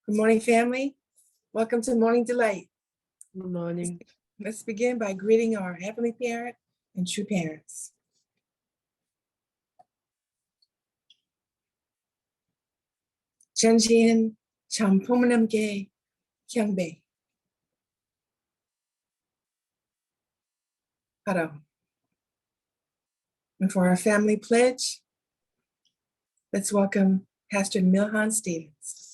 Good morning, family. Welcome to Morning Delight. Good morning. Let's begin by greeting our Heavenly Parent and true parents. 전지인 참 부모님께 경배. 하라. And for our family pledge, let's welcome Pastor Milhan Stevens.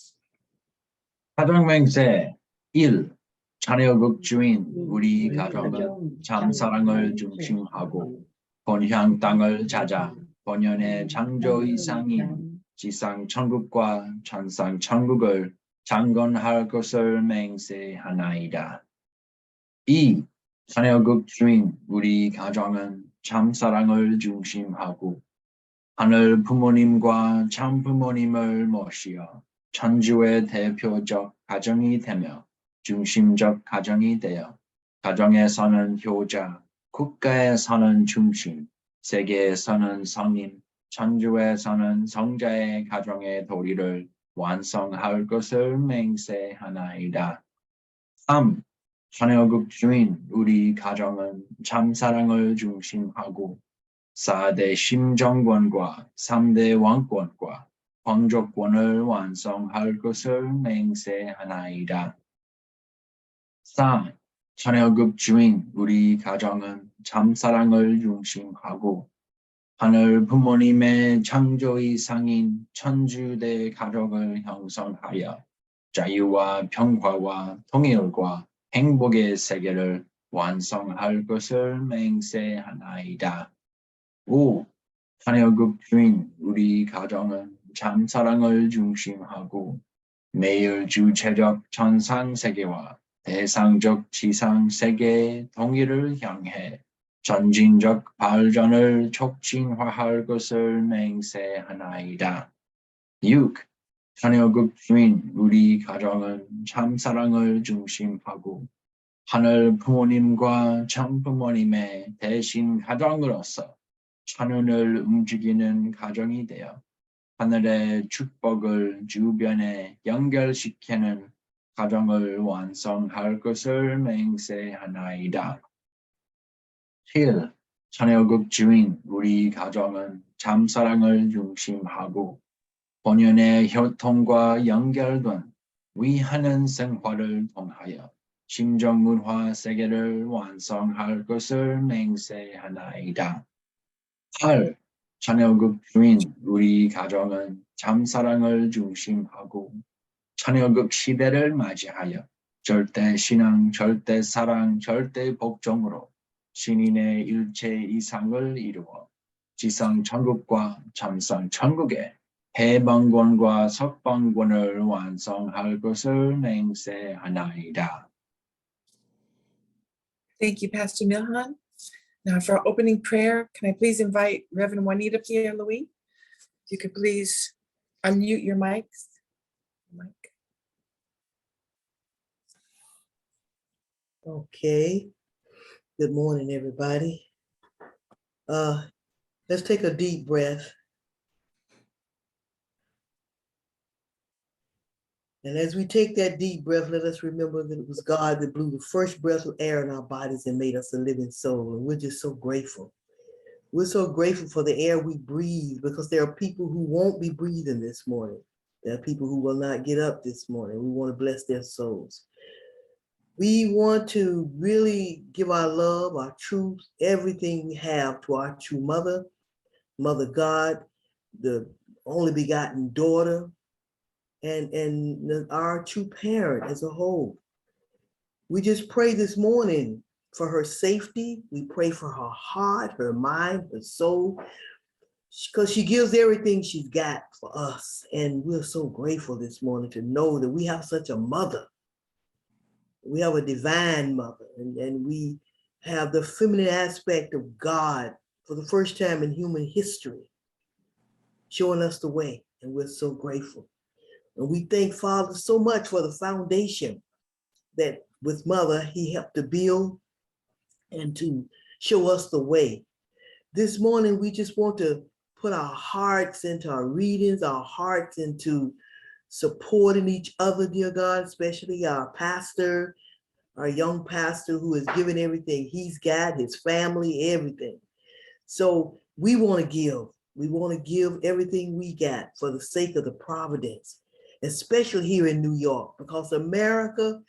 가정맹세 1. 자녀국 주인 우리 가정은 참사랑을 중심하고 본향 땅을 찾아 본연의 창조 이상인 지상 천국과 천상 천국을 창건할 것을 맹세하나이다. 2. 자녀국 주인 우리 가정은 참사랑을 중심하고 하늘 부모님과 참 부모님을 모시어 천주의 대표적 가정이 되며 중심적 가정이 되어 가정에서는 효자, 국가에서는 중심, 세계에서는 성인, 천주에서는 성자의 가정의 도리를 완성할 것을 맹세하나이다. 3. 자녀국 주인 우리 가정은 참사랑을 중심하고 4대 심정권과 3대 왕권과皇族권을 완성할 것을 맹세하나이다. 4. 자녀국 주인 우리 가정은 참사랑을 중심하고 하늘 부모님의 창조 이상인 천주대 가족을 형성하여 자유와 평화와 통일과 행복의 세계를 완성할 것을 맹세하나이다. 5. 자녀국 주인 우리 가정은 참사랑을 중심하고 매일 주체적 천상세계와 대상적 지상세계의 통일을 향해 전진적 발전을 촉진화할 것을 맹세하나이다. 6. 자녀국 주인 우리 가정은 참사랑을 중심하고 하늘 부모님과 참부모님의 대신 가정으로서 천운을 움직이는 가정이 되어 하늘의 축복을 주변에 연결시키는 가정을 완성할 것을 맹세하나이다. 7. 자녀국 주인 우리 가정은 참사랑을 중심하고 본연의 혈통과 연결된 위하는 생활을 통하여 심정문화 세계를 완성할 것을 맹세하나이다. 8. 자녀국 주인 우리 가정은 참사랑을 중심하고 자녀국 시대를 맞이하여 절대 신앙, 절대 사랑, 절대 복종으로 신인의 일체 이상을 이루어 지상 천국과 참상 천국의 해방권과 석방권을 완성할 것을 맹세하나이다. Thank you, Pastor Milhan. Now for our opening prayer, can I please invite Reverend Juanita Pierre-Louis? If you could please unmute your mics. Okay. Good morning, everybody. Let's take a deep breath. And as we take that deep breath, let us remember that it was God that blew the first breath of air in our bodies and made us a living soul. And we're just so grateful. We're so grateful for the air we breathe, because there are people who won't be breathing this morning. There are people who will not get up this morning. We want to bless their souls. We want to really give our love, our truth, everything we have to our true mother, Mother God, the only begotten daughter, and our true parent as a whole. We just pray this morning for her safety. We pray for her heart, her mind, her soul, because she gives everything she's got for us. And we're so grateful this morning to know that we have such a mother. We have a divine mother, and we have the feminine aspect of God for the first time in human history, showing us the way, and we're so grateful. And we thank Father so much for the foundation that with Mother, he helped to build and to show us the way. This morning, we just want to put our hearts into our readings, our hearts into supporting each other, dear God, especially our pastor, our young pastor who is giving everything he's got, his family, everything. So we want to give. We want to give everything we got for the sake of the providence, especially here in New York, because America,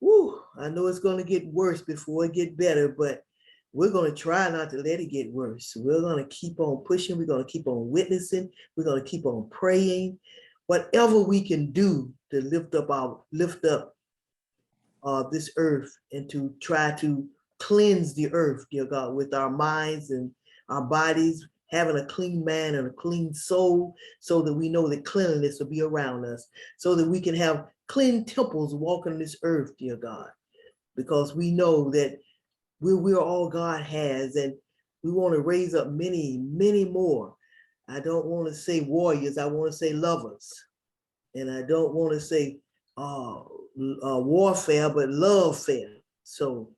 whew, I know it's going to get worse before it get better, but we're going to try not to let it get worse. We're going to keep on pushing. We're going to keep on witnessing. We're going to keep on praying. Whatever we can do to lift up this earth and to try to cleanse the earth, dear God, with our minds and our bodies, having a clean man and a clean soul, so that we know that cleanliness will be around us, so that we can have clean temples walking this earth, dear God, because we know that we're all God has, and we want to raise up many, many more. I don't want to say warriors, I want to say lovers. And I don't want to say warfare, but love fair. So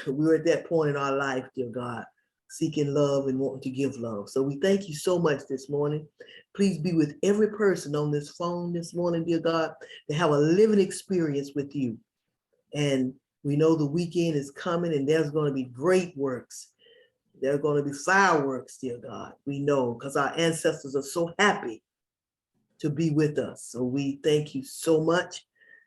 we're at that point in our life, dear God, seeking love and wanting to give love. So we thank you so much this morning. Please be with every person on this phone this morning, dear God, to have a living experience with you. And we know the weekend is coming and there's going to be great works. There are going to be fireworks, dear God. We know, because our ancestors are so happy to be with us. So we thank you so much.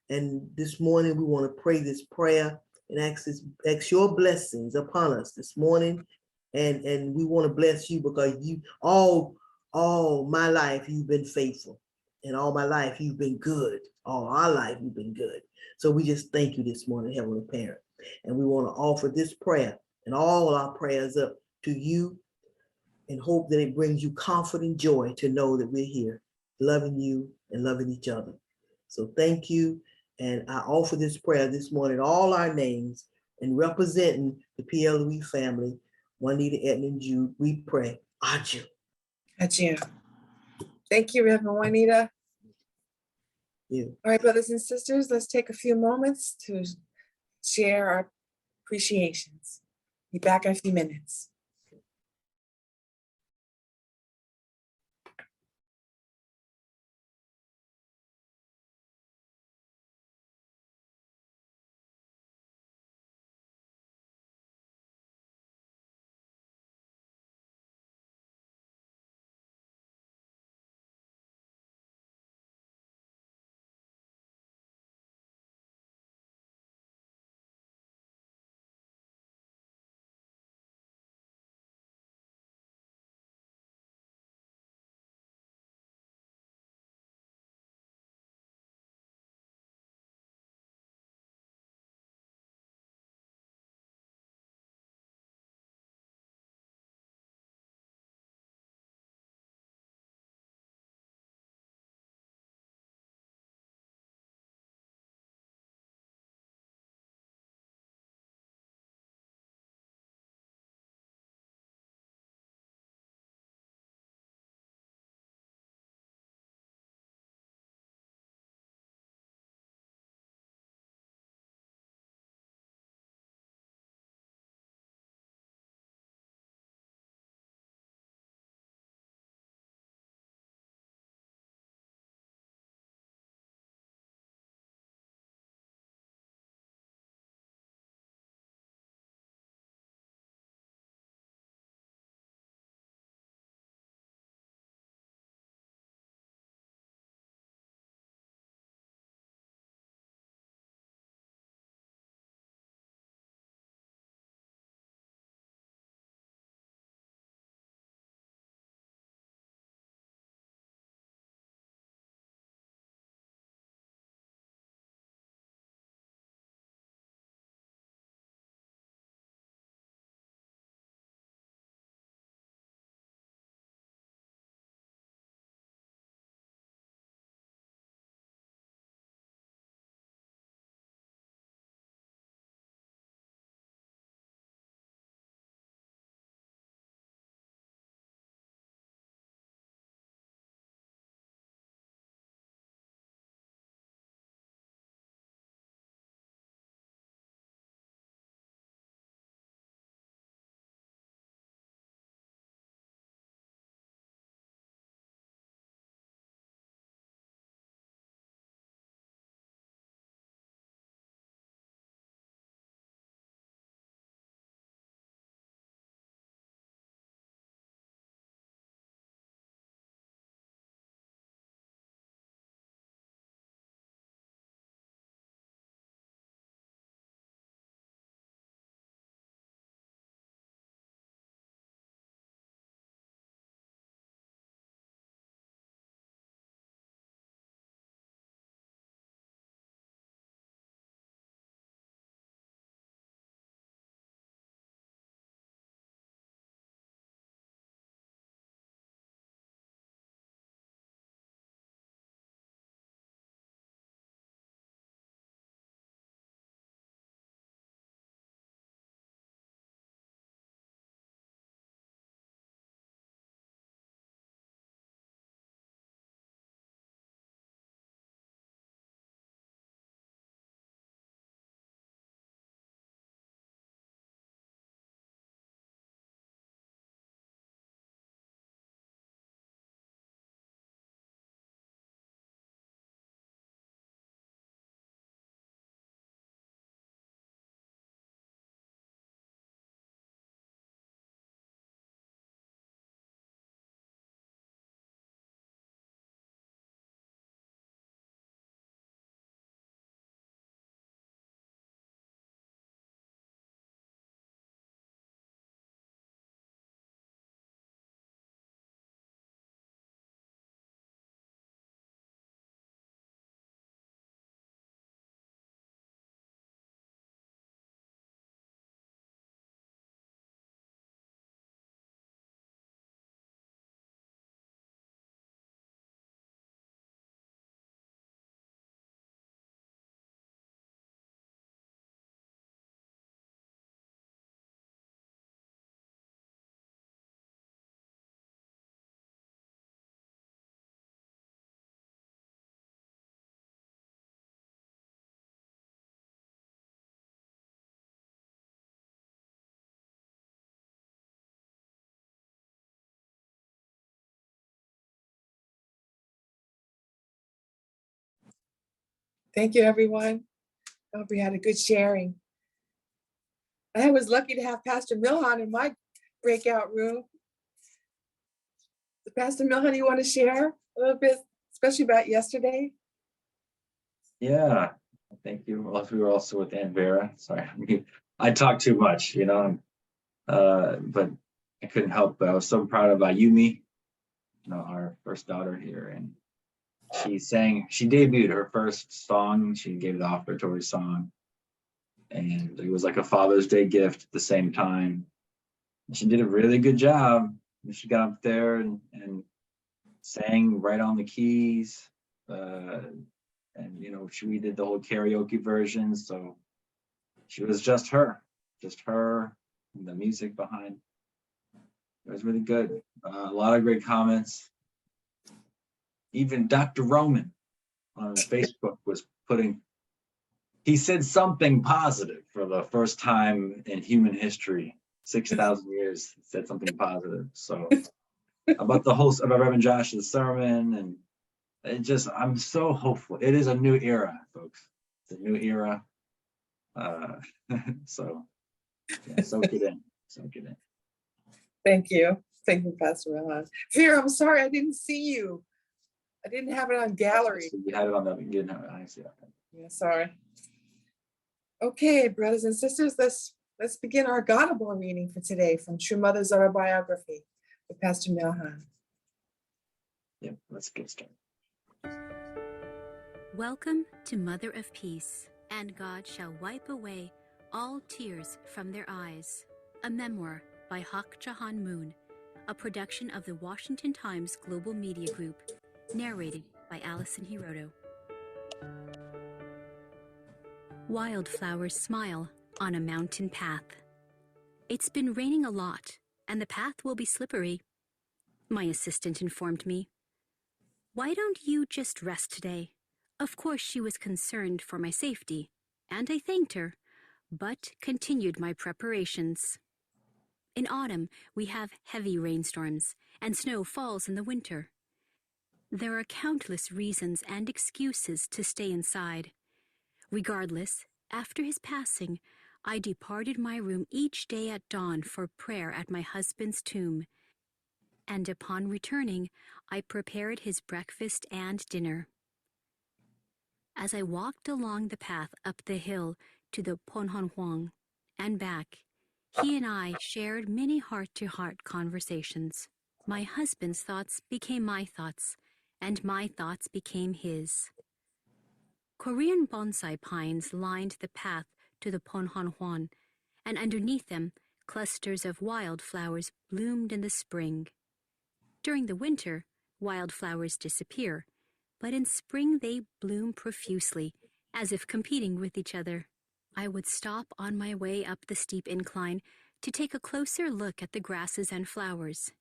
And this morning we want to pray this prayer and ask your blessings upon us this morning. And we want to bless you because you all my life you've been faithful. And all my life you've been good. All our life you've been good. So we just thank you this morning, Heavenly Parent. And we want to offer this prayer and all our prayers up to you and hope that it brings you comfort and joy to know that we're here, loving you and loving each other. So thank you. And I offer this prayer this morning, all our names, and representing the PLE family, Juanita, Edmund, Jude, we pray. Adieu. Adieu. Thank you, Reverend Juanita. You. All right, brothers and sisters, let's take a few moments to share our appreciations. Be back in a few minutes. Thank you, everyone. I hope we had a good sharing. I was lucky to have Pastor Milhan in my breakout room. Pastor Milhan, you want to share a little bit, especially about yesterday? Yeah, thank you. Well, we were also with Aunt Vera. Sorry, I talk too much, but I couldn't help. But I was so proud of Ayumi, our first daughter here, and she debuted her first song. She gave the offertory song, and it was like a Father's Day gift at the same time. And she did a really good job. She got up there and sang right on the keys. And we did the whole karaoke version, so she was just her, and the music behind. It was really good. A lot of great comments. Even Dr. Roman on Facebook was he said something positive for the first time in human history. 6,000 years, he said something positive. So about Reverend Josh's sermon, and I'm so hopeful. It is a new era, folks. It's a new era. So yeah, soak it in. Thank you. Thank you, Pastor Milhan. Vera, I'm sorry I didn't see you. I didn't have it on gallery. You had it on the I see that. Yeah, sorry. Okay, brothers and sisters, let's begin our Gospel reading for today from True Mother's Autobiography with Pastor Milhan. Yep, let's get started. Welcome to Mother of Peace, and God shall wipe away all tears from their eyes. A memoir by Hak Jahan Moon, a production of the Washington Times Global Media Group, narrated by Alison Hiroto. Wildflowers smile on a mountain path. It's been raining a lot, and the path will be slippery, my assistant informed me. Why don't you just rest today? Of course, she was concerned for my safety, and I thanked her, but continued my preparations. In autumn, we have heavy rainstorms, and snow falls in the winter. There are countless reasons and excuses to stay inside. Regardless, after his passing, I departed my room each day at dawn for prayer at my husband's tomb, and upon returning, I prepared his breakfast and dinner. As I walked along the path up the hill to the Ponhanhuang and back, he and I shared many heart-to-heart conversations. My husband's thoughts became my thoughts, and my thoughts became his. Korean bonsai pines lined the path to the Ponhanhuan, and underneath them, clusters of wildflowers bloomed in the spring. During the winter, wildflowers disappear, but in spring they bloom profusely, as if competing with each other. I would stop on my way up the steep incline to take a closer look at the grasses and flowers.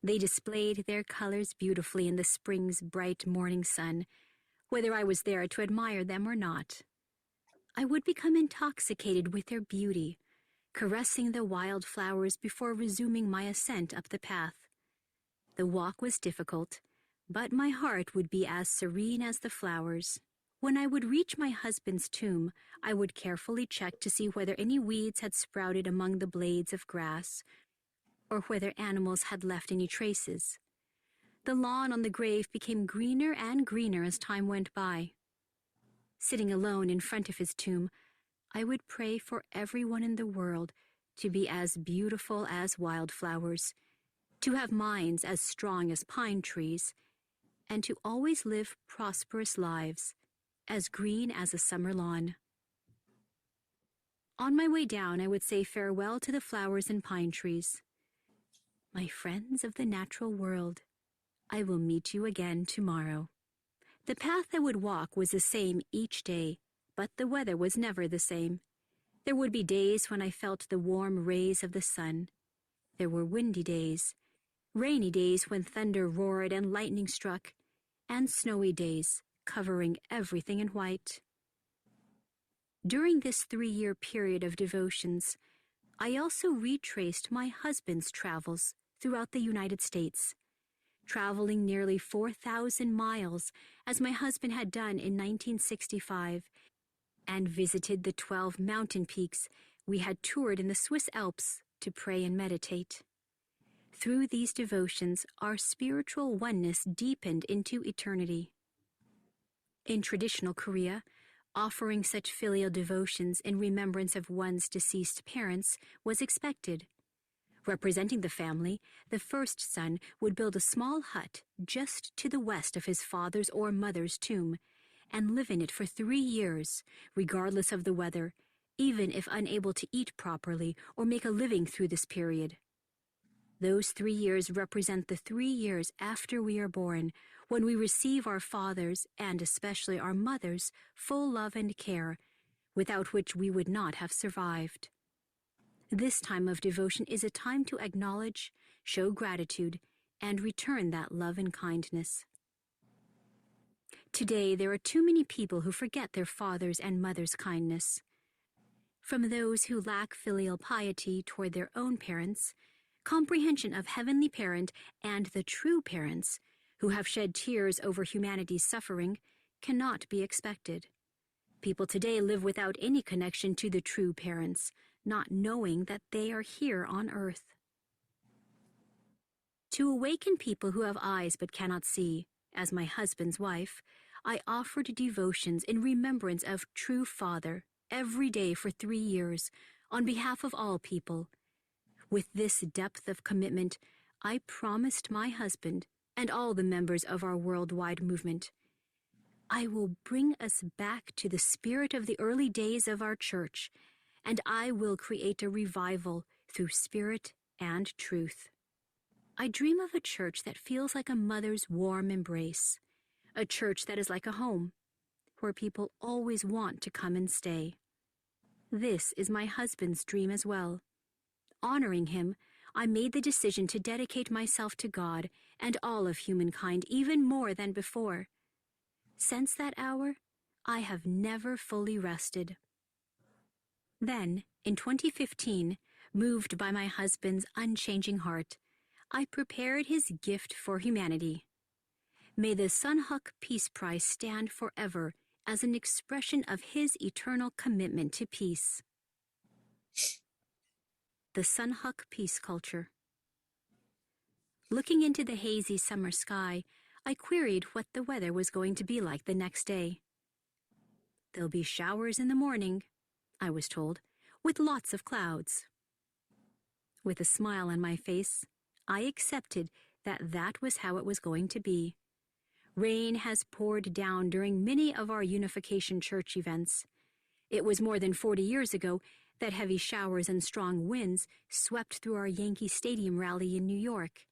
They displayed their colors beautifully in the spring's bright morning sun, whether I was there to admire them or not. I would become intoxicated with their beauty, caressing the wildflowers before resuming my ascent up the path. The walk was difficult, but my heart would be as serene as the flowers. When I would reach my husband's tomb, I would carefully check to see whether any weeds had sprouted among the blades of grass, or whether animals had left any traces. The lawn on the grave became greener and greener as time went by. Sitting alone in front of his tomb, I would pray for everyone in the world to be as beautiful as wildflowers, to have minds as strong as pine trees, and to always live prosperous lives, as green as a summer lawn. On my way down, I would say farewell to the flowers and pine trees. My friends of the natural world, I will meet you again tomorrow. The path I would walk was the same each day, but the weather was never the same. There would be days when I felt the warm rays of the sun. There were windy days, rainy days when thunder roared and lightning struck, and snowy days covering everything in white. During this 3-year period of devotions, I also retraced my husband's travels throughout the United States. traveling nearly 4,000 miles as my husband had done in 1965, and visited the 12 mountain peaks we had toured in the Swiss Alps to pray and meditate. Through these devotions, our spiritual oneness deepened into eternity. In traditional Korea, offering such filial devotions in remembrance of one's deceased parents was expected. Representing the family, the first son would build a small hut just to the west of his father's or mother's tomb and live in it for 3 years, regardless of the weather, even if unable to eat properly or make a living through this period. Those 3 years represent the 3 years after we are born, when we receive our father's, and especially our mother's, full love and care, without which we would not have survived. This time of devotion is a time to acknowledge, show gratitude, and return that love and kindness. Today, there are too many people who forget their father's and mother's kindness. From those who lack filial piety toward their own parents, comprehension of Heavenly Parent and the true parents, who have shed tears over humanity's suffering, cannot be expected. People today live without any connection to the true parents, not knowing that they are here on earth. To awaken people who have eyes but cannot see, as my husband's wife, I offered devotions in remembrance of True Father every day for 3 years, on behalf of all people. With this depth of commitment, I promised my husband and all the members of our worldwide movement, I will bring us back to the spirit of the early days of our church, and I will create a revival through spirit and truth. I dream of a church that feels like a mother's warm embrace, a church that is like a home, where people always want to come and stay. This is my husband's dream as well. Honoring him, I made the decision to dedicate myself to God and all of humankind even more than before. Since that hour, I have never fully rested. Then, in 2015, moved by my husband's unchanging heart, I prepared his gift for humanity. May the Sunhook Peace Prize stand forever as an expression of his eternal commitment to peace. The Sunhook Peace Culture. Looking into the hazy summer sky, I queried what the weather was going to be like the next day. There'll be showers in the morning, I was told, with lots of clouds. With a smile on my face, I accepted that that was how it was going to be. Rain has poured down during many of our Unification Church events. It was more than 40 years ago that heavy showers and strong winds swept through our Yankee Stadium rally in New York.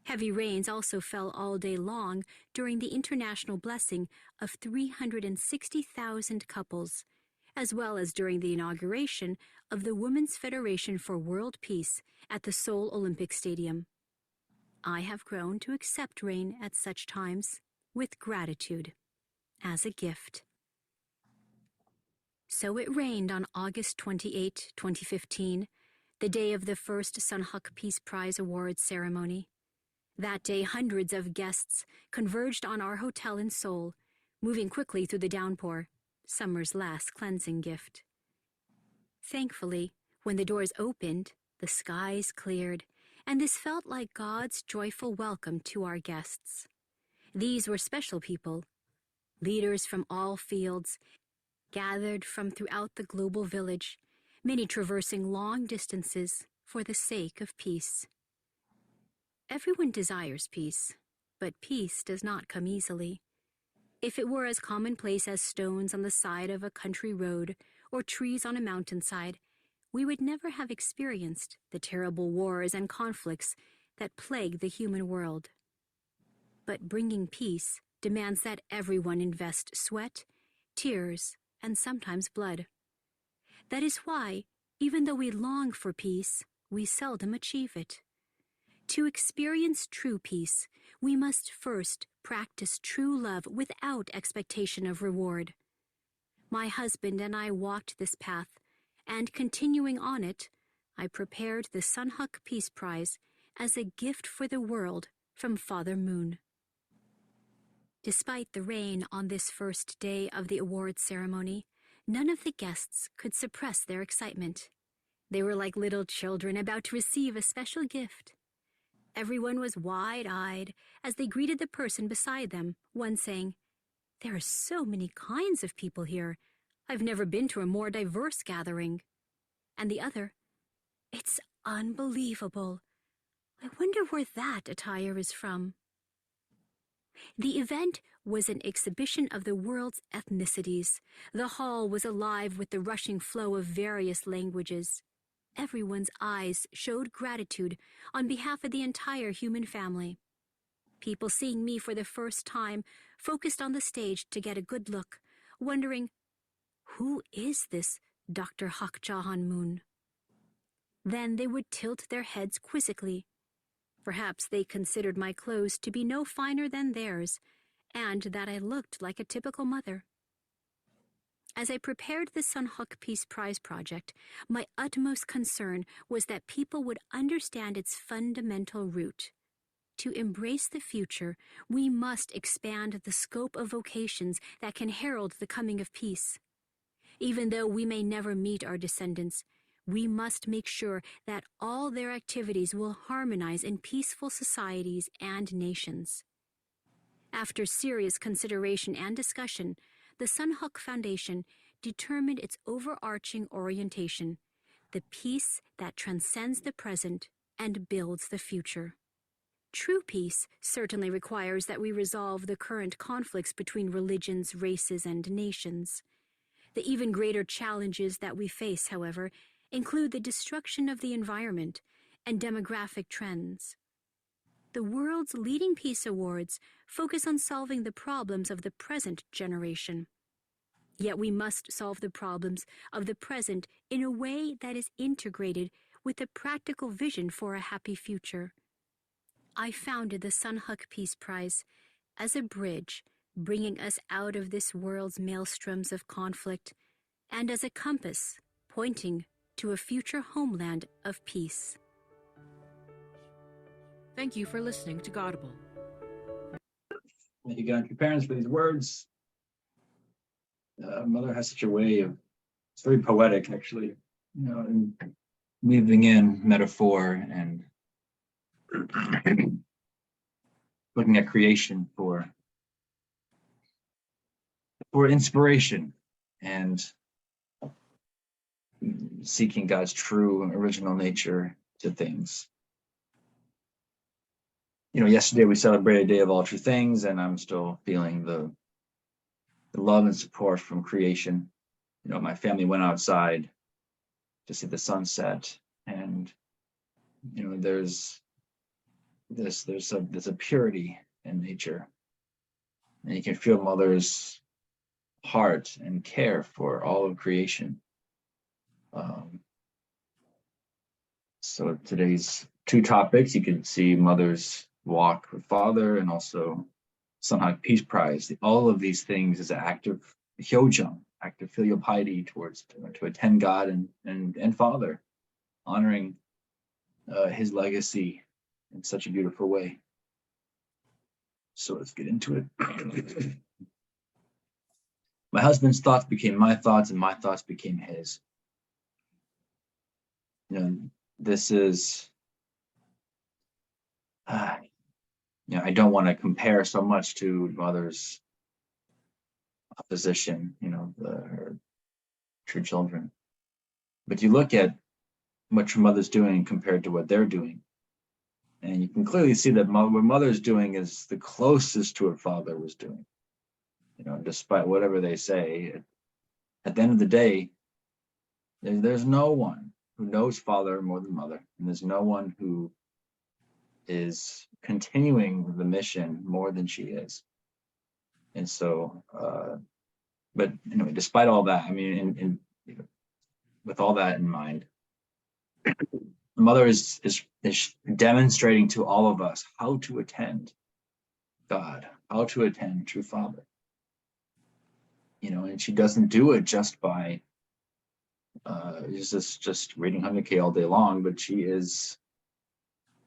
Heavy rains also fell all day long during the international blessing of 360,000 couples, as well as during the inauguration of the Women's Federation for World Peace at the Seoul Olympic Stadium. I have grown to accept rain at such times with gratitude, as a gift. So it rained on August 28, 2015, the day of the first Sunhook Peace Prize Awards ceremony. That day, hundreds of guests converged on our hotel in Seoul, moving quickly through the downpour, summer's last cleansing gift. Thankfully, when the doors opened, the skies cleared, and this felt like God's joyful welcome to our guests. These were special people, leaders from all fields, gathered from throughout the global village, many traversing long distances for the sake of peace. Everyone desires peace, but peace does not come easily. If it were as commonplace as stones on the side of a country road or trees on a mountainside, we would never have experienced the terrible wars and conflicts that plague the human world. But bringing peace demands that everyone invest sweat, tears, and sometimes blood. That is why, even though we long for peace, we seldom achieve it. To experience true peace, we must first practice true love without expectation of reward. My husband and I walked this path, and continuing on it, I prepared the Sunhook Peace Prize as a gift for the world from Father Moon. Despite the rain on this first day of the awards ceremony, none of the guests could suppress their excitement. They were like little children about to receive a special gift. Everyone was wide-eyed as they greeted the person beside them, one saying, "There are so many kinds of people here. I've never been to a more diverse gathering." And the other, "It's unbelievable. I wonder where that attire is from." The event was an exhibition of the world's ethnicities. The hall was alive with the rushing flow of various languages. Everyone's eyes showed gratitude on behalf of the entire human family. People seeing me for the first time focused on the stage to get a good look, wondering, who is this Dr. Hak Jahan Moon? Then they would tilt their heads quizzically. Perhaps they considered my clothes to be no finer than theirs, and that I looked like a typical mother. As I prepared the Sunhok Peace Prize project, my utmost concern was that people would understand its fundamental root. To embrace the future, we must expand the scope of vocations that can herald the coming of peace. Even though we may never meet our descendants, we must make sure that all their activities will harmonize in peaceful societies and nations. After serious consideration and discussion, the Sunhok Foundation determined its overarching orientation, the peace that transcends the present and builds the future. True peace certainly requires that we resolve the current conflicts between religions, races, and nations. The even greater challenges that we face, however, include the destruction of the environment and demographic trends. The world's leading peace awards focus on solving the problems of the present generation. Yet we must solve the problems of the present in a way that is integrated with a practical vision for a happy future. I founded the Sunhok Peace Prize as a bridge bringing us out of this world's maelstroms of conflict and as a compass pointing to a future homeland of peace. Thank you for listening to Godable. Thank you, God, your parents, for these words. Mother has such a way of, it's very poetic, actually, and weaving in metaphor and looking at creation for inspiration and seeking God's true original nature to things. Yesterday we celebrated Day of All True Things, and I'm still feeling the love and support from creation. My family went outside to see the sunset, and there's a purity in nature, and you can feel Mother's heart and care for all of creation. So today's two topics, you can see Mother's walk with Father and also Sunhok Peace Prize. All of these things is an act of hyojung, act of filial piety towards to attend God and Father, honoring his legacy in such a beautiful way. So let's get into it. My husband's thoughts became my thoughts, and my thoughts became his. This is, I don't want to compare so much to Mother's opposition, her true children. But you look at what your mother's doing compared to what they're doing, and you can clearly see that what Mother's doing is the closest to what Father was doing. Despite whatever they say, at the end of the day, there's no one who knows Father more than Mother, and there's no one who is continuing the mission more than she is. And so, but anyway, despite all that, with all that in mind, Mother is demonstrating to all of us how to attend God, how to attend true Father. And she doesn't do it just by just reading 100K all day long, but she is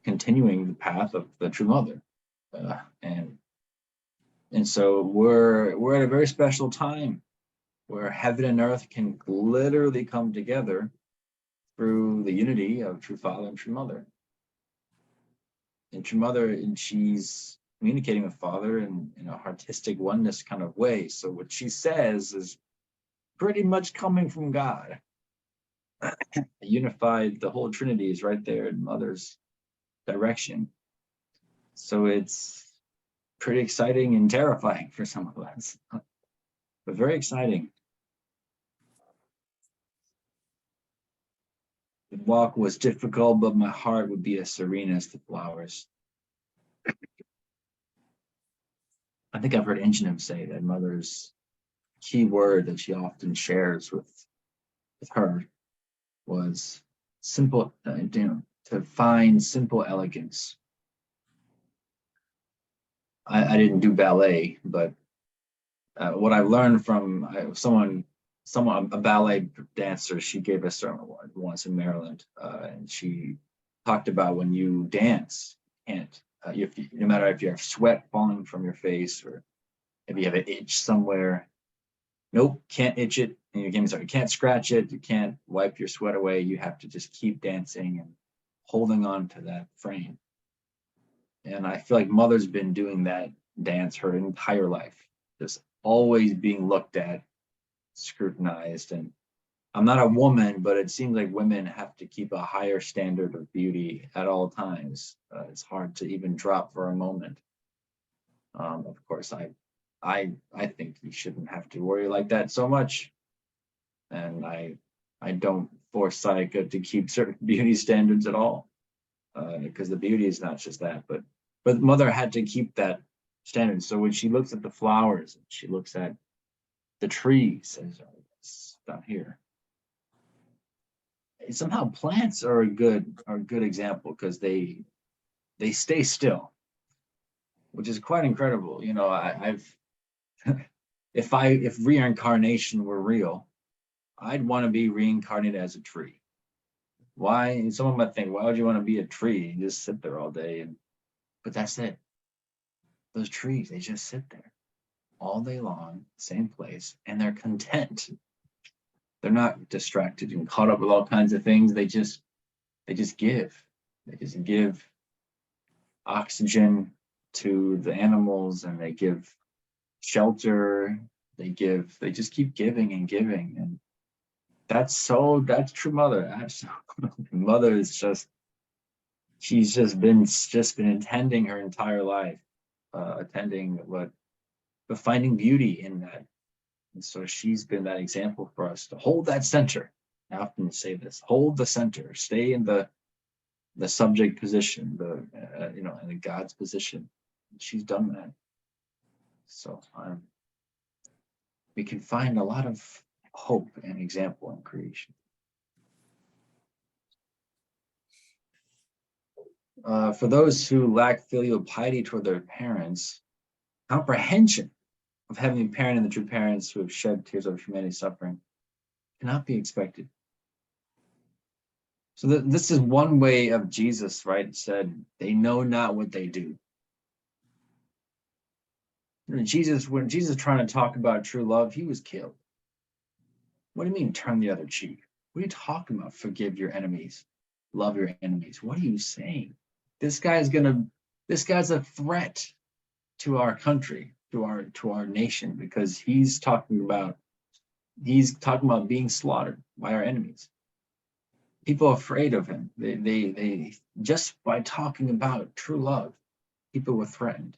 continuing the path of the true Mother. And so we're at a very special time where heaven and earth can literally come together through the unity of true Father and true Mother. And true Mother, and she's communicating with Father in a artistic oneness kind of way. So what she says is pretty much coming from God. Unified, the whole Trinity is right there in Mother's direction. So it's pretty exciting and terrifying for some of us, but very exciting. The walk was difficult, but my heart would be as serene as the flowers. I think I've heard Ingenuine say that Mother's key word that she often shares with her was simple, to find simple elegance. I didn't do ballet, but what I've learned from someone, a ballet dancer, she gave a sermon once in Maryland, and she talked about when you dance, no matter if you have sweat falling from your face or if you have an itch somewhere, nope, can't itch it. And you can't scratch it. You can't wipe your sweat away. You have to just keep dancing and holding on to that frame. And I feel like Mother's been doing that dance her entire life, just always being looked at, scrutinized. And I'm not a woman, but it seems like women have to keep a higher standard of beauty at all times. It's hard to even drop for a moment. Of course, I think you shouldn't have to worry like that so much. And I don't force Sayaka to keep certain beauty standards at all, because the beauty is not just that, but Mother had to keep that standard. So when she looks at the flowers, she looks at the trees, as down here. Somehow plants are a good example because they stay still, which is quite incredible. You know, I've if reincarnation were real, I'd want to be reincarnated as a tree. Why? And someone might think, why would you want to be a tree? You just sit there all day, but that's it. Those trees, they just sit there all day long, same place, and they're content. They're not distracted and caught up with all kinds of things. They just give. They just give oxygen to the animals, and they give shelter. They just keep giving and giving. And that's true Mother. Absolutely. Mother is she's just been attending her entire life, but finding beauty in that. And so she's been that example for us to hold that center. I often say this: hold the center, stay in the subject position, in the God's position. And she's done that. So we can find a lot of hope and example in creation. For those who lack filial piety toward their parents, comprehension of Heavenly Parent and the true parents who have shed tears over humanity's suffering cannot be expected. So this is one way of Jesus, right? It said, they know not what they do. When Jesus trying to talk about true love, he was killed. What do you mean turn the other cheek? What are you talking about? Forgive your enemies, love your enemies. What are you saying? This guy's a threat to our country, to our nation, because he's talking about being slaughtered by our enemies. People are afraid of him. They just by talking about true love, people were threatened.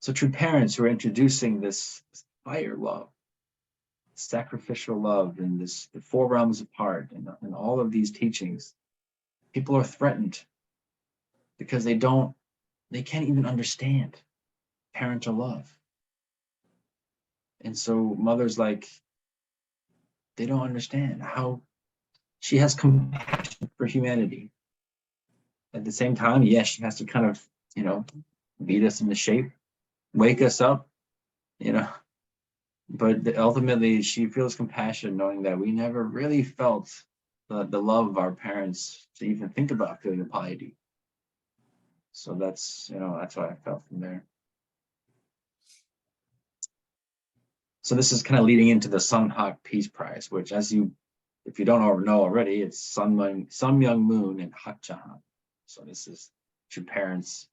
So true parents who are introducing this higher love, sacrificial love, and the four realms apart, and all of these teachings, people are threatened because they can't even understand parental love. And so Mother's like, they don't understand how she has compassion for humanity. At the same time, yes, she has to kind of, beat us into shape, wake us up, but ultimately she feels compassion knowing that we never really felt the love of our parents to even think about filial piety. So that's, that's what I felt from there. So this is kind of leading into the Sun Hawk Peace Prize, which, if you don't know already, it's Sun Myung Moon and Hak Jahan. So this is true parents.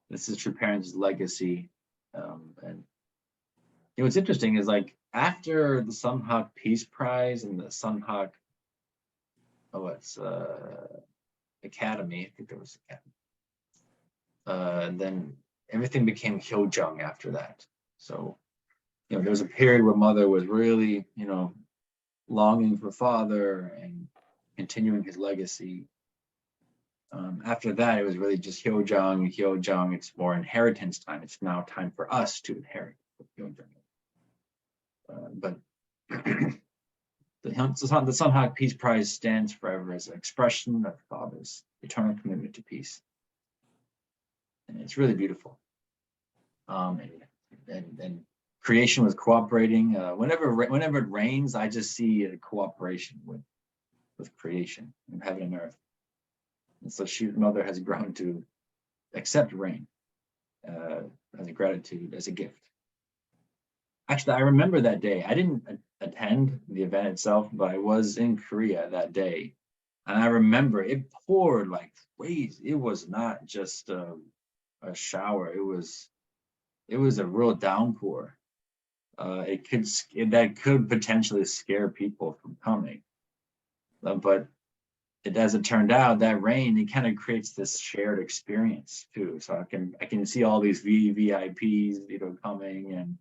This is true parents' legacy. And what's interesting is, like, after the Sun Hawk Peace Prize and the Sun Hawk, Academy, I think there was Academy. And then everything became Hyojung after that. So, there was a period where mother was really, longing for father and continuing his legacy. After that, it was really just Hyojung. It's more inheritance time. It's now time for us to inherit Hyojung. But the Sun Hawk Peace Prize stands forever as an expression of father's eternal commitment to peace. And it's really beautiful. And creation was cooperating. Whenever it rains, I just see a cooperation with creation in heaven and earth. And so mother has grown to accept rain as a gratitude, as a gift. Actually, I remember that day. I didn't attend the event itself, but I was in Korea that day. And I remember it poured like crazy. It was not just a shower. It was a real downpour. That could potentially scare people from coming. But as it turned out, that rain, it kind of creates this shared experience too. So I can see all these VIPs, coming and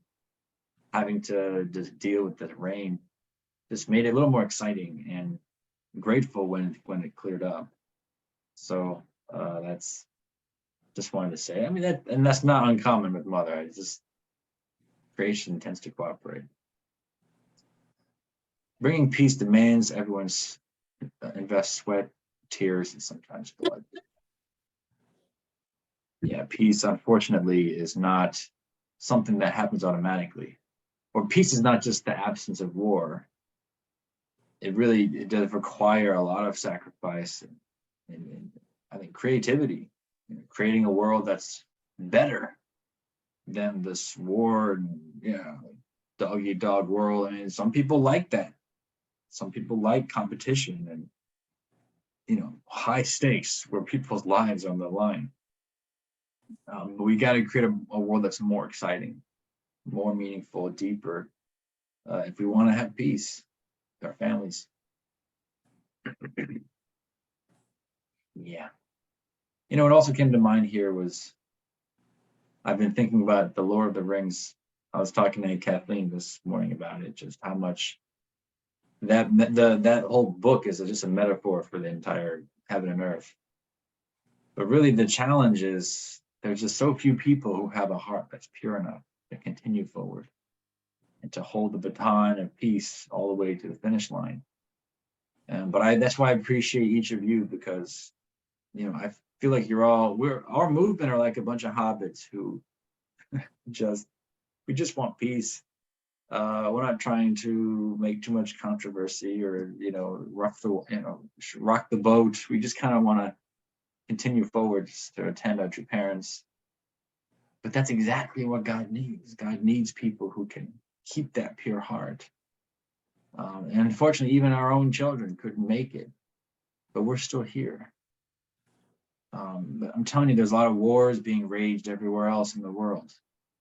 having to just deal with the rain. Just made it a little more exciting and grateful when it cleared up. So that's just wanted to say. I mean, that's not uncommon with mother. It's just creation tends to cooperate. Bringing peace demands everyone's invest sweat, tears, and sometimes blood. Yeah, peace, unfortunately, is not something that happens automatically. Or peace is not just the absence of war. It does require a lot of sacrifice and I think creativity, creating a world that's better than this war, dog eat dog world. I mean, some people like that. Some people like competition and, high stakes where people's lives are on the line. But we got to create a world that's more exciting, more meaningful, deeper, if we want to have peace with our families. Yeah. What also came to mind here was, I've been thinking about the Lord of the Rings. I was talking to Kathleen this morning about it, just how much that whole book is just a metaphor for the entire heaven and earth. But really the challenge is there's just so few people who have a heart that's pure enough to continue forward and to hold the baton of peace all the way to the finish line. But that's why I appreciate each of you, because I feel like our movement are like a bunch of hobbits who we just want peace. We're not trying to make too much controversy or rock the boat. We just kind of want to continue forward to attend our true parents. But that's exactly what God needs. God needs people who can keep that pure heart. And unfortunately, even our own children couldn't make it, but we're still here. But I'm telling you, there's a lot of wars being raged everywhere else in the world.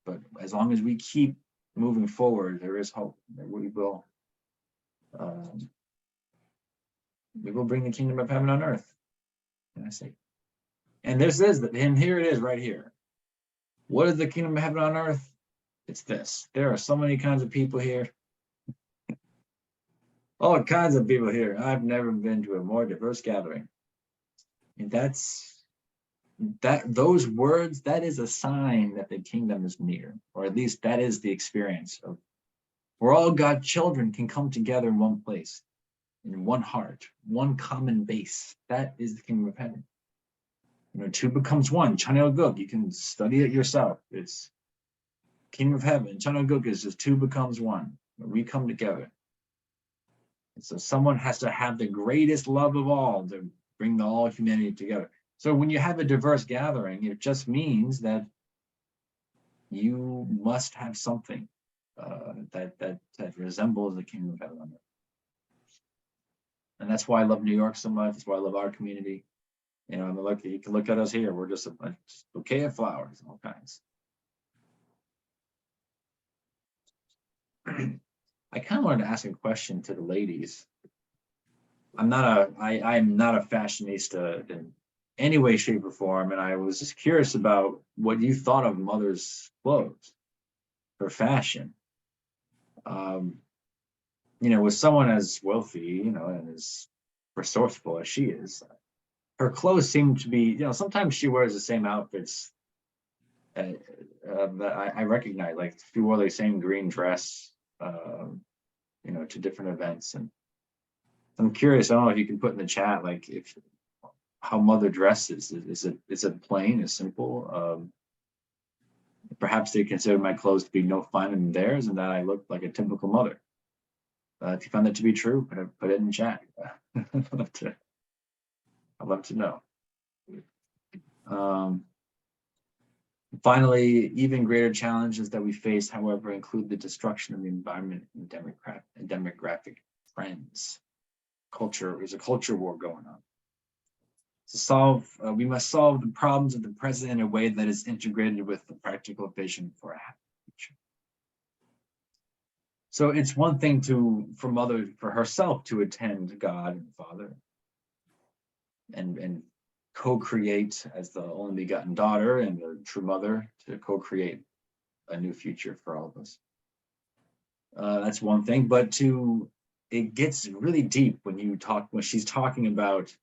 But as long as we keep moving forward, there is hope that we will bring the kingdom of heaven on earth. Can I say? And here it is right here. What is the kingdom of heaven on earth? It's this. There are so many kinds of people here. All kinds of people here. I've never been to a more diverse gathering. And those words, that is a sign that the kingdom is near, or at least that is the experience of where all God's children can come together in one place, in one heart, one common base. That is the kingdom of heaven. Two becomes one. Chanel Guk, you can study it yourself. It's kingdom of heaven. Chanel Guk is just two becomes one. We come together. And so someone has to have the greatest love of all to bring all humanity together. So when you have a diverse gathering, it just means that you must have something that resembles the kingdom of heaven on earth. And that's why I love New York so much. That's why I love our community. You know, I mean, you can look at us here. We're just a bouquet of flowers, all kinds. I kind of wanted to ask a question to the ladies. I'm not a fashionista in any way, shape, or form, and I was just curious about what you thought of mother's clothes for fashion. You know, with someone as wealthy, you know, and as resourceful as she is, her clothes seem to be, you know, sometimes she wears the same outfits that I recognize. Like she wore the same green dress, you know, to different events. And I'm curious, I don't know if you can put in the chat, like if how mother dresses. Is it plain, is simple? Perhaps they consider my clothes to be no finer than theirs and that I look like a typical mother. If you find that to be true, put it in chat. I'd love to know. Finally, even greater challenges that we face, however, include the destruction of the environment and demographic trends. There's a culture war going on. To solve, we must solve the problems of the present in a way that is integrated with the practical vision for a happy future. So it's one thing for mother, for herself to attend God and Father and co-create as the only begotten daughter and the true mother to co-create a new future for all of us. That's one thing, but it gets really deep when she's talking about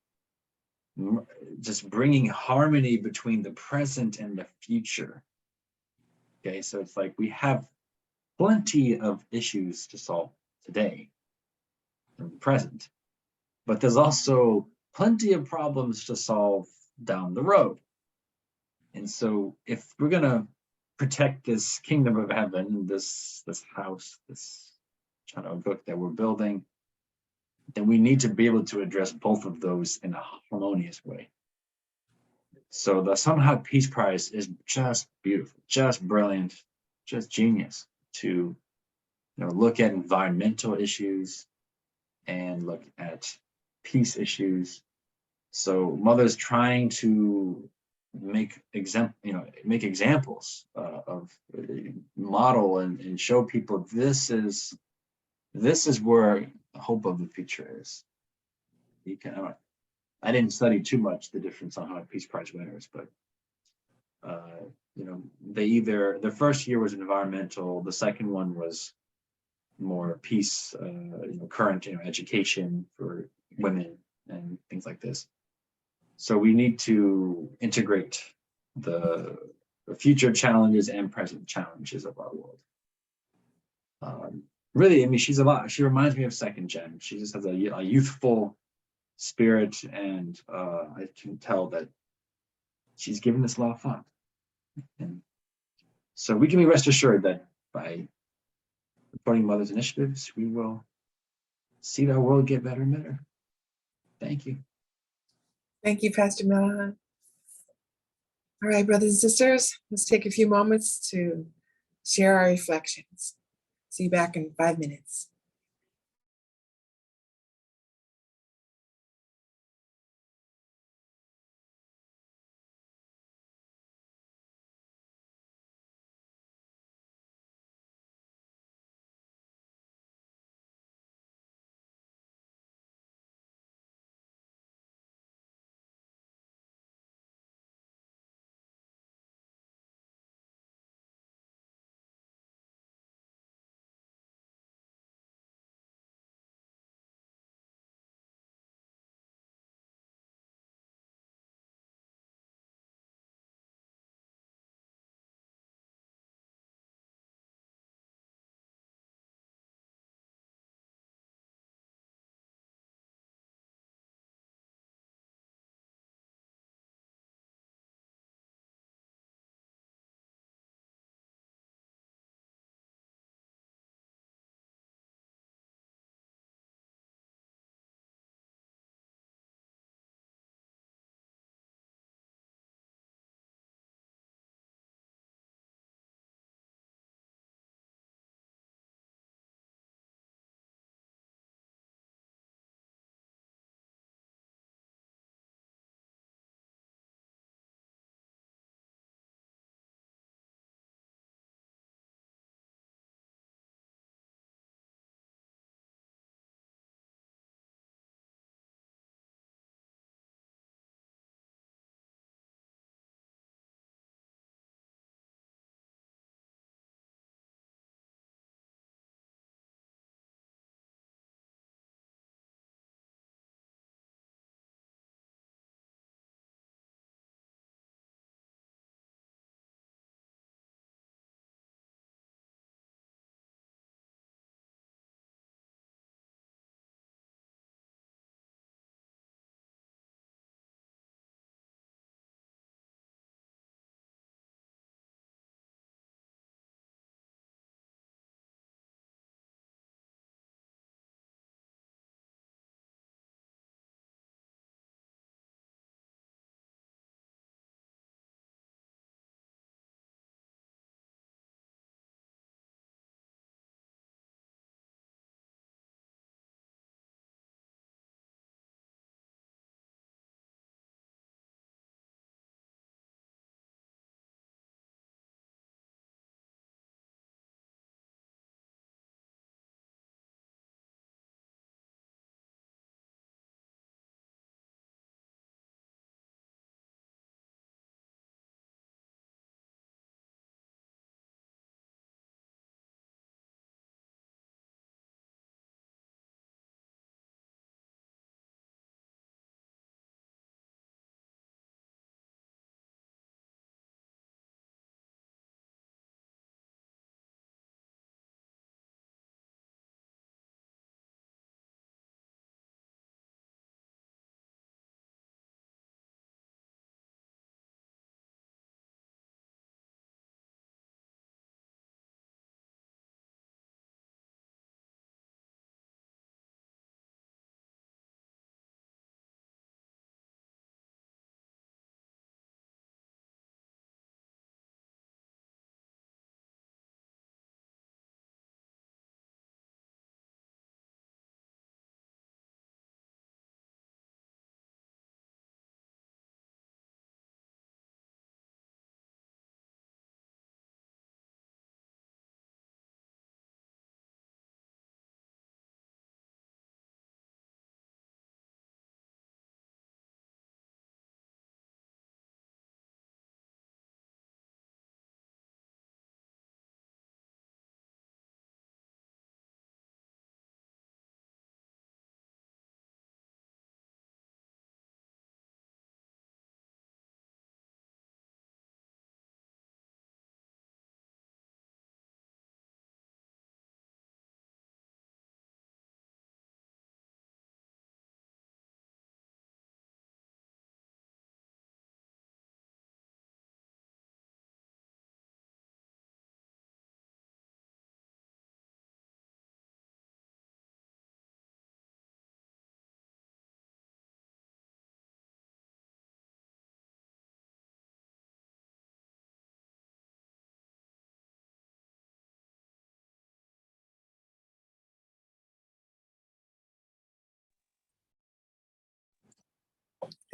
just bringing harmony between the present and the future. Okay, so it's like we have plenty of issues to solve today in the present, but there's also plenty of problems to solve down the road. And so if we're gonna protect this kingdom of heaven, this house, this book that we're building, then we need to be able to address both of those in a harmonious way. So the Somehow Peace Prize is just beautiful, just brilliant, just genius to look at environmental issues and look at peace issues. So mother's trying to make examples of model and show people this is where the hope of the future is. I didn't study too much the difference on how Peace Prize winners, but the first year was environmental, the second one was more peace, current education for women and things like this. So we need to integrate the future challenges and present challenges of our world. Really, I mean, she reminds me of second gen. She just has a youthful spirit, and I can tell that she's giving us a lot of fun. And so we can be rest assured that by supporting Mother's initiatives, we will see our world get better and better. Thank you. Thank you, Pastor Milan. All right, brothers and sisters, let's take a few moments to share our reflections. See you back in 5 minutes.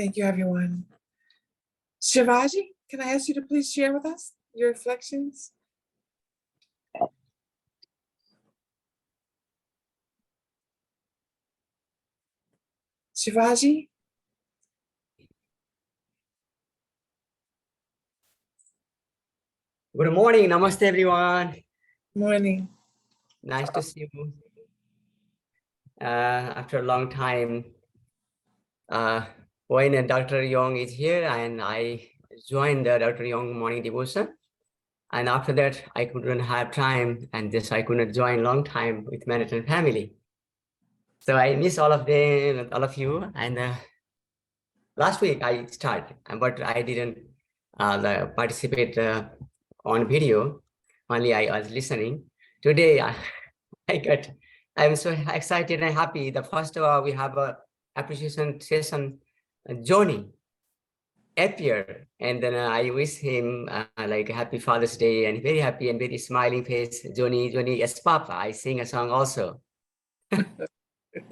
Thank you, everyone. Shivaji, can I ask you to please share with us your reflections? Shivaji? Good morning. Namaste, everyone. Morning. Nice to see you. After a long time, when Dr. Young is here, and I joined the Dr. Young morning devotion. And after that, I couldn't have time, and this I couldn't join long time with Manhattan family. So I miss all of them, all of you. And last week I started, but I didn't participate on video. Only I was listening. Today, I'm so excited and happy. The first we have a appreciation session. Johnny appeared, and then I wish him like happy Father's Day, and very happy and very smiling face. Johnny, yes, Papa. I sing a song also.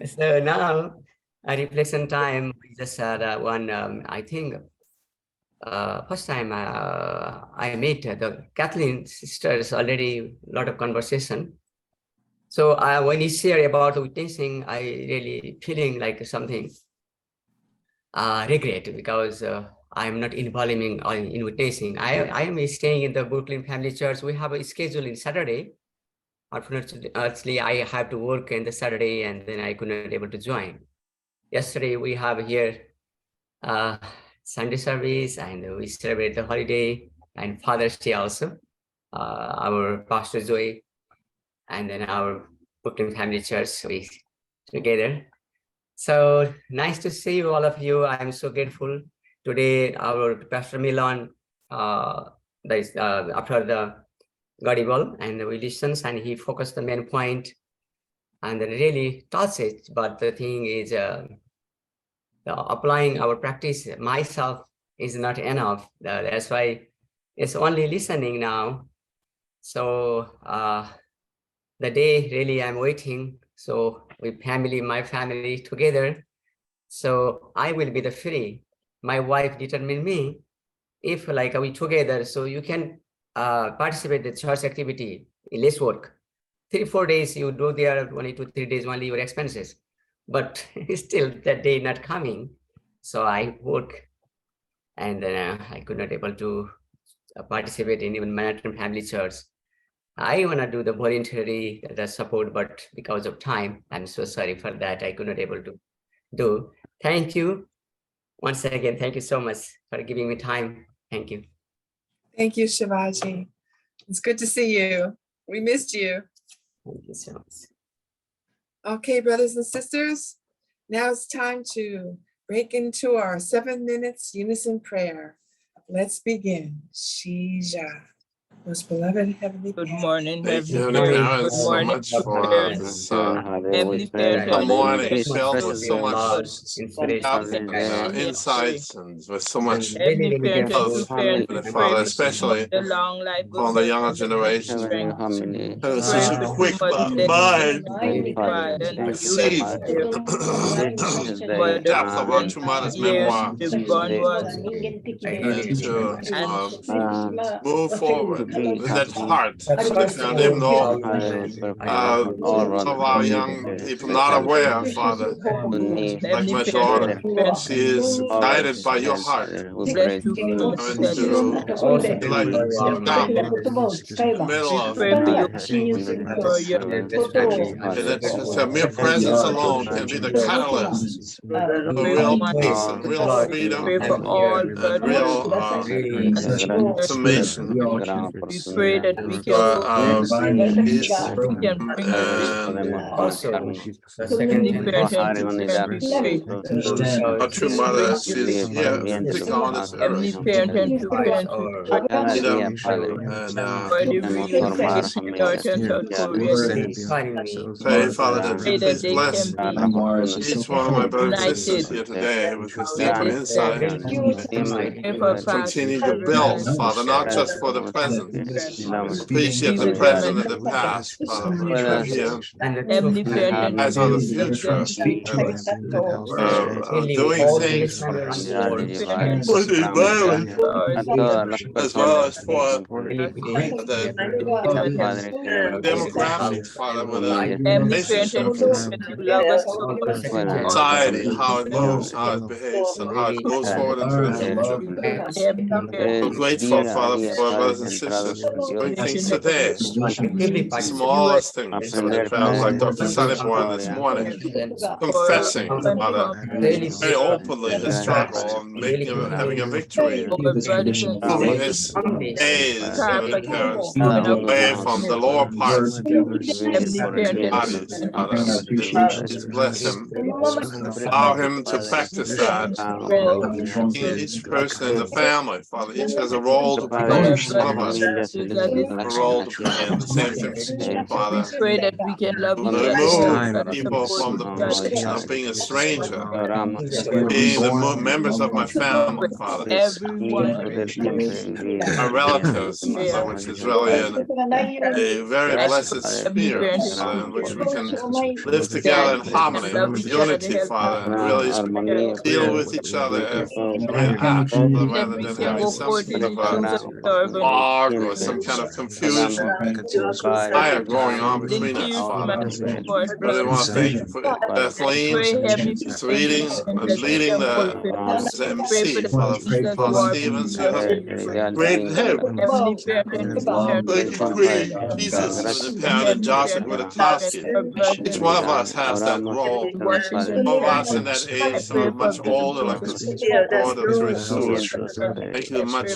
So now, a reflection time. We just had one. I think first time I met the Kathleen sisters. Already a lot of conversation. So when you share about witnessing, I really feeling like something regret, because I'm not involving in witnessing. I am staying in the Brooklyn Family Church. We have a schedule in Saturday. Unfortunately, I have to work in the Saturday, and then I couldn't able to join. Yesterday we have here Sunday service, and we celebrate the holiday and Father's Day also. Our Pastor Joy, and then our Brooklyn Family Church, we together. So nice to see you, all of you. I'm so grateful. Today, our Pastor Milan, after the Gaudible, and we listened, and he focused the main point, and then really touched it. But the thing is, applying our practice myself is not enough. That's why it's only listening now. So the day really I'm waiting. So with family, my family together. So I will be the free. My wife determined me if like we together, so you can participate in the church activity in less work. 3-4 days you do there, only 2-3 days only your expenses. But still that day not coming. So I work, and then I could not able to participate in even Manhattan Family Church. I want to do the voluntary the support, but because of time, I'm so sorry for that. I could not able to do. Thank you. Once again, thank you so much for giving me time. Thank you. Thank you, Shivaji. It's good to see you. We missed you. Thank you so much. Okay, brothers and sisters, now it's time to break into our 7 minutes unison prayer. Let's begin. Shija. Most beloved Heavenly Good Parents. morning, Thank you, Heavenly Heavenly morning. Parents, Good so morning, much for parents. this Heavenly Parents, morning So much filled with precious so in much love, good. inspiration, depth and And yes, insights, and with so and much really, Heavenly really Parents, love, true grateful. parents, we Heavenly pray Father, for too much especially the long life, good from the health, younger and divine generation. strength. And We with pray such a for Wow. too quick much mind Heavenly Father, and to for you have receive prepared the Mother depth of our and true mother's years memoir, the born was I and really to and move forward with that heart. that's So first even all though I love you so much. some of our young people not aware, Father, like Heavenly my Parents, daughter, parents, she is guided by your heart. bless you And that to Also be to like enjoy the our down Bible. in the middle We of pray for your for things. your this family. I'm And so that grateful. just a mere presence alone can be the catalyst for pray real for my peace and real Lord, freedom pray for I'm all here. and brothers real Really, and sisters. summation We pray that we can go of peace. we can bring the peace. And also the second Heavenly thing Parents, is we pray our true mother, that you she's here physically on this Heavenly earth. Parents, inspires we our pray Freedom children and for the reunification of North and South Korea. really inspiring me. pray, Father, that you Pray that please they bless can be each one of my brothers and united. sisters here today with this Pray deeper that insight. Really pray for Pastor Continue to Reverend build, Father, not just for the present, Appreciate the present and the past, Father. For here Heavenly Parent, as on the future, doing things for the environment, as well as for the demographics, Father, with the relationships in society, how it moves, how it behaves, and how it goes forward into the future. We're grateful, Father, for brothers and sisters doing things today. Smallest things, like Dr. Sunnyborn this morning, confessing, Father, very openly his struggle and having a victory. Moving his gaze, Heavenly Parents, away from the lower parts bodies, Father. Please bless him. Allow him to practice that. Each person in the family, Father, each has a role to play. Each one of us has a role to play in the same thing, Father. pray that we can love each other. Remove people from the position of being a stranger, being the members of my family, Father. Everyone Our relatives, Father, which is really a very blessed spirit, Father, in which we can live together in harmony, with unity, Father, and really deal with each other as we act, rather than having some sort of a fog or some kind of confusion, fire going on between us, Father. Really want to thank you for Kathleen. She's leading the MC, Father Stevens. You have great help. Great Jesus with the parent and Joshua with a Klasky. Each one of us has that role. Some of us in that age, some are much older, like the board of Three Stewards. Thank you much.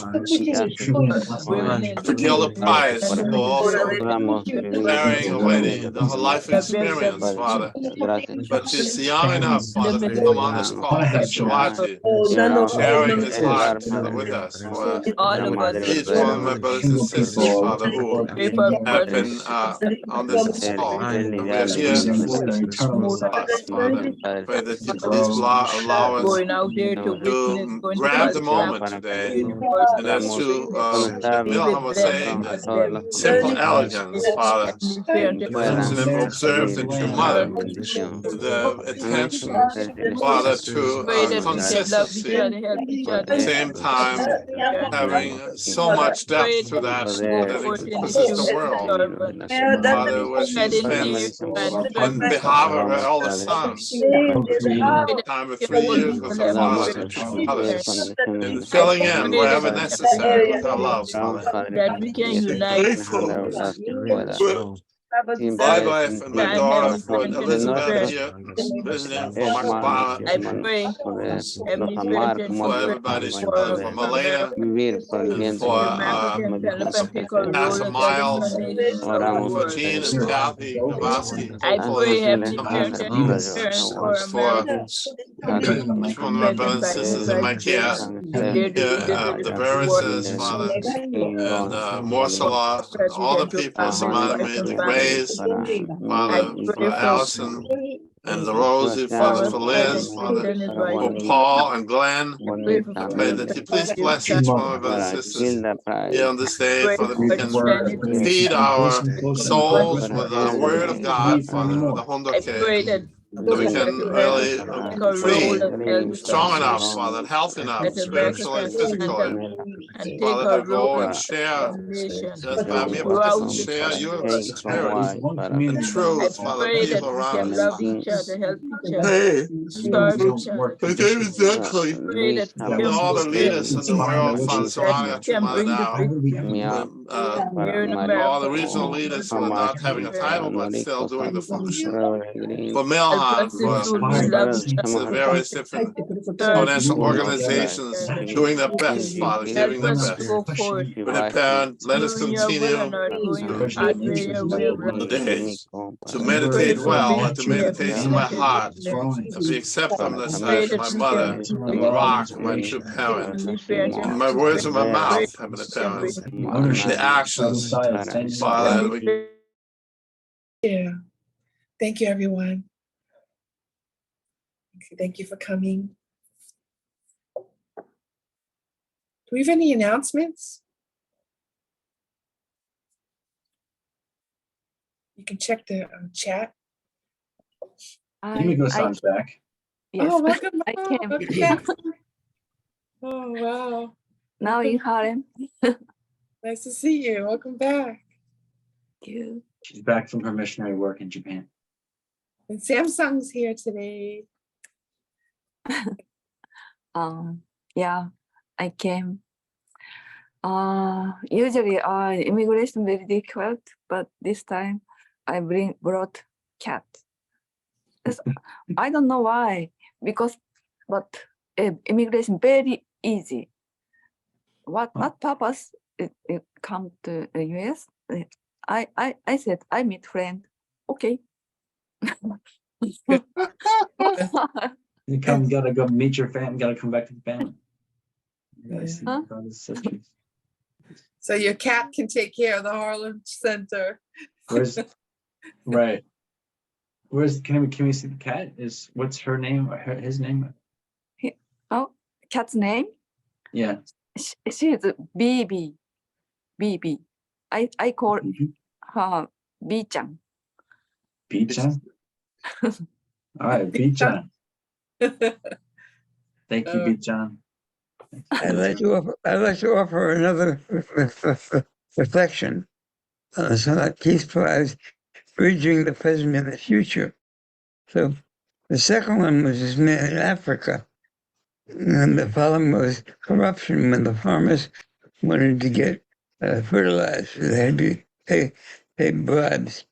Dr. Gilda Pius, who also carrying away the whole life experience, Father. But she's young enough, Father, to come on this call. Shivaji, sharing his heart with us. For each one of my brothers and sisters, Father, who have been on this call. And we are here us, Father. Pray that you please allow us to grab the moment today. And as to Milham was saying, simple elegance, Father. Observe the true mother, the attention, Father, to consistency. At the same time, having so much depth to that encompasses the world. Father, where she spends on behalf of her eldest son, time of 3 years with her father and two others, and filling in wherever necessary with her love, Father. that we can unite. Grateful. My wife and my daughter, for Elizabeth here, visiting for Makbara, I pray, Heavenly Parent, for everybody's brother, for Malena, and for Pastor Miles, for Jean and Kathy Gavaski. I pray, Heavenly Parent, For each one of my brothers and sisters in my care, the Burris's, Father, and Morsala, all the people, Samana, the Grays, Father, for Allison, and the Rosie, Father, for Liz, Father, for Paul and Glenn. I pray that you please bless each one of my brothers and sisters here on this day, Father, we can feed our souls with the Word of God, Father, with the Hondoke. So we can really free, strong enough, Father, healthy enough, spiritually and physically, Father, to go and share, just by mere presence, share your spirit and truth, Father, people around us. Hey, exactly. And all the leaders in the world, Father, surrounding our mother now. All the regional leaders who are not having a title, but still doing the function. For Milhan, for the various different financial organizations doing their best, Father, giving their best. For the parent, let us continue today to meditate well and to meditate in my heart, as we accept them as my mother, and my rock, and my true parent. And my words of my mouth, Heavenly Parents, the actions, Father. Yeah. Thank you, everyone. Thank you for coming. Do we have any announcements? You can check the chat. Yumiko-san's back. Yes, Oh, welcome I home. came Welcome back. Oh, wow. now in Harlem. Nice to see you. Welcome back. Thank you. She's back from her missionary work in Japan. And Samsung's here today. Yeah, I came. Usually immigration very difficult, but this time I brought cat. I don't know why, but immigration very easy. What purpose it come to the US? I said I meet friend. Okay. You gotta go meet your family, gotta come back to the family. You gotta see Huh? brothers, sisters. So your cat can take care of the Harlem Center. Where's right? Where's can we see the cat? What's her name or his name? Cat's name? Yeah. She is BB. BB. I call her B-chan. B-chan? All right, B-chan. Thank you, B-chan. I'd like to offer another reflection on some of Keith's prize, bridging the present and the future. So the second one was in Africa. And the problem was corruption when the farmers wanted to get fertilized. They had to pay bribes.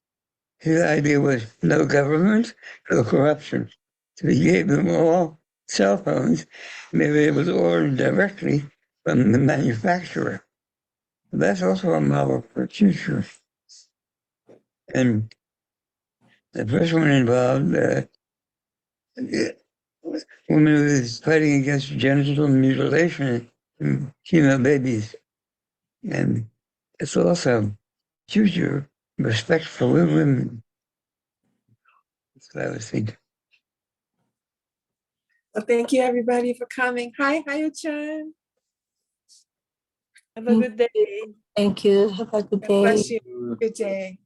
His idea was no government, no corruption. So he gave them all cell phones, and they were able to order directly from the manufacturer. That's also a model for the future. And the first one involved women who was fighting against genital mutilation in female babies. And it's also future respect for women. That's what I was thinking. Well, thank you everybody for coming. Hi, Hayo-chan. Have a good day. Thank you. Have a good God day. bless you. Good day.